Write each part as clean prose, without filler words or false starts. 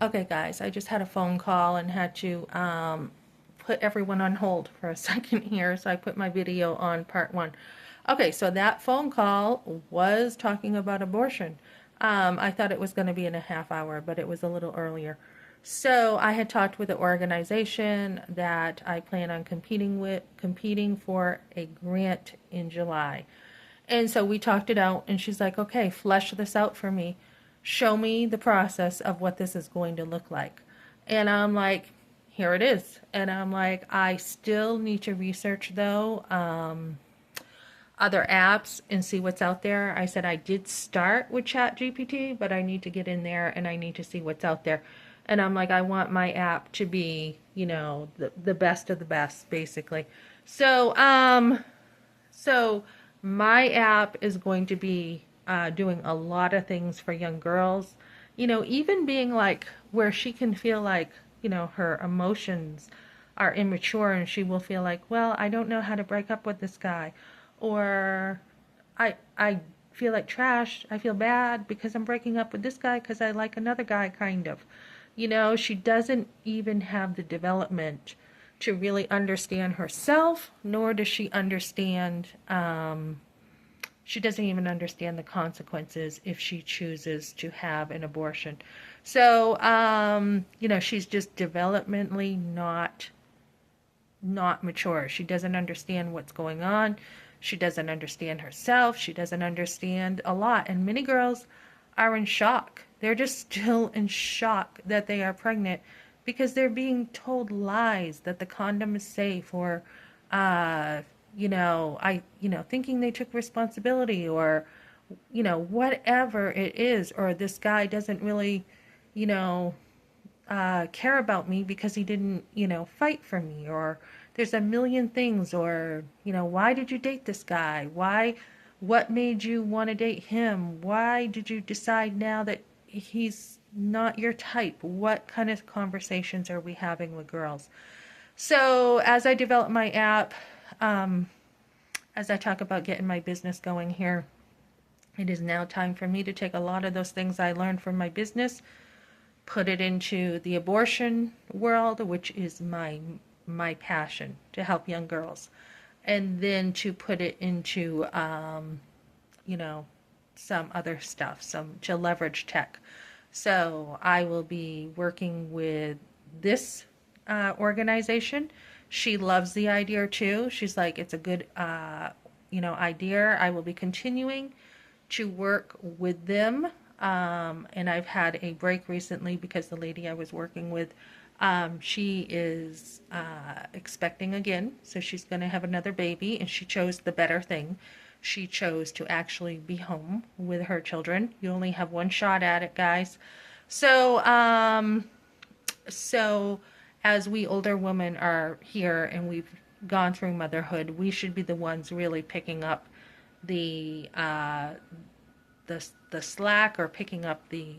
Okay, guys, I just had a phone call and had to put everyone on hold for a second here, so I put my video on part one. Okay, so that phone call was talking about abortion. I thought it was going to be in a half hour, but it was a little earlier. So I had talked with the organization that I plan on competing for a grant in July. And so we talked it out, and she's like, okay, flesh this out for me. Show me the process of what this is going to look like. And I'm like, here it is. And I'm like, I still need to research, though, other apps and see what's out there. I said I did start with ChatGPT, but I need to get in there and I need to see what's out there. And I'm like, I want my app to be, the best of the best, basically. So, so my app is going to be doing a lot of things for young girls. Even being like where she can feel like, her emotions are immature and she will feel like, well, I don't know how to break up with this guy. Or I feel like trash. I feel bad because I'm breaking up with this guy because I like another guy, kind of. She doesn't even have the development to really understand herself, nor does she understand, she doesn't even understand the consequences if she chooses to have an abortion. So, she's just developmentally not mature. She doesn't understand what's going on. She doesn't understand herself. She doesn't understand a lot. And many girls are in shock. They're just still in shock that they are pregnant because they're being told lies that the condom is safe, or thinking they took responsibility, or whatever it is, or this guy doesn't really, you know, care about me because he didn't, fight for me, or there's a million things, or, why did you date this guy? What made you want to date him? Why did you decide now that he's not your type? What kind of conversations are we having with girls? So as I develop my app, um, as I talk about getting my business going here, it is now time for me to take a lot of those things I learned from my business, put it into the abortion world, which is my passion to help young girls, and then to put it into you know some other stuff, some to leverage tech. So I will be working with this organization. She loves the idea too. She's like, it's a good idea. I will be continuing to work with them. And I've had a break recently because the lady I was working with, she is expecting again. So she's going to have another baby, and she chose the better thing. She chose to actually be home with her children. You only have one shot at it, guys. So, so as we older women are here and we've gone through motherhood, we should be the ones really picking up the the slack, or picking up the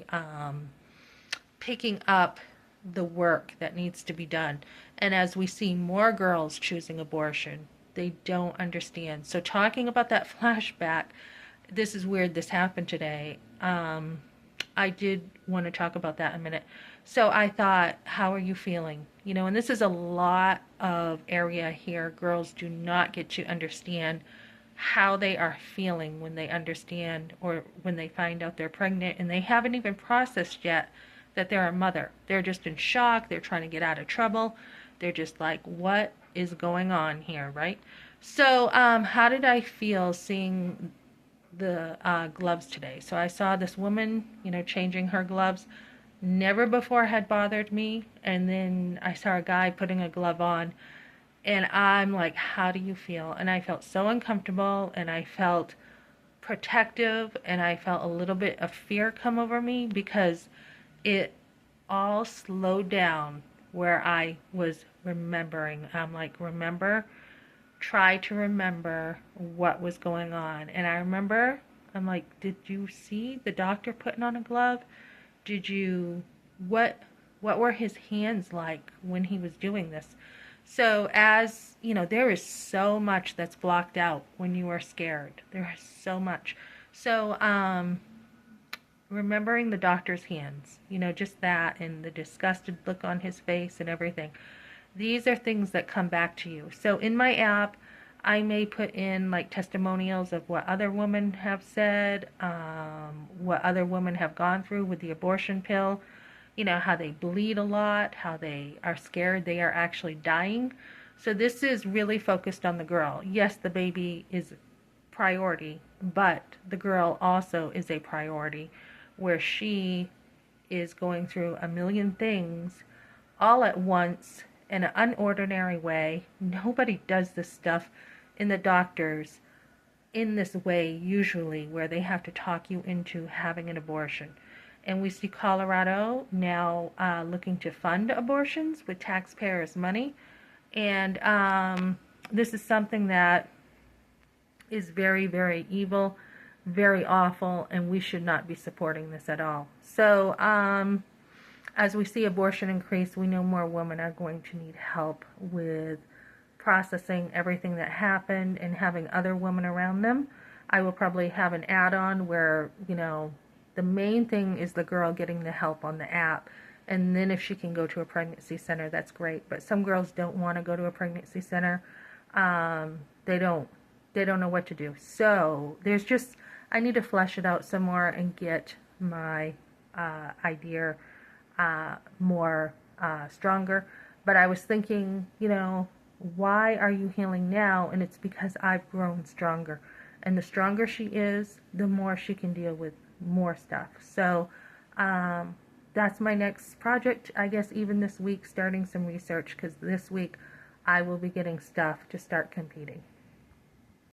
work that needs to be done. And as we see more girls choosing abortion, they don't understand. So talking about that flashback, this is weird. This happened today. I did want to talk about that in a minute. So I thought, how are you feeling? And this is a lot of area here. Girls do not get to understand how they are feeling when they understand, or when they find out they're pregnant and they haven't even processed yet that they're a mother. They're just in shock. They're trying to get out of trouble. They're just like, what is going on here, right? So, how did I feel seeing the gloves today? So I saw this woman, changing her gloves. Never before had bothered me. And then I saw a guy putting a glove on. And I'm like, how do you feel? And I felt so uncomfortable, and I felt protective, and I felt a little bit of fear come over me because it all slowed down where I was remembering. I'm like, remember, try to remember what was going on. And I remember, I'm like, did you see the doctor putting on a glove? Did you, what were his hands like when he was doing this? So as there is so much that's blocked out when you are scared. There is so much. So remembering the doctor's hands, just that and the disgusted look on his face and everything. These are things that come back to you. So in my app, I may put in like testimonials of what other women have said, what other women have gone through with the abortion pill, how they bleed a lot, how they are scared they are actually dying. So this is really focused on the girl. Yes, the baby is priority, but the girl also is a priority where she is going through a million things all at once in an unordinary way. Nobody does this stuff in the doctors in this way usually, where they have to talk you into having an abortion. And we see Colorado now looking to fund abortions with taxpayers' money. And this is something that is very, very evil, very awful, and we should not be supporting this at all. So as we see abortion increase, we know more women are going to need help with processing everything that happened and having other women around them. I will probably have an add-on where, the main thing is the girl getting the help on the app. And then if she can go to a pregnancy center, that's great. But some girls don't want to go to a pregnancy center. They don't know what to do. So I need to flesh it out some more and get my idea more stronger. But I was thinking, why are you healing now? And it's because I've grown stronger. And the stronger she is, the more she can deal with more stuff. So that's my next project, I guess, even this week, starting some research, because this week I will be getting stuff to start competing.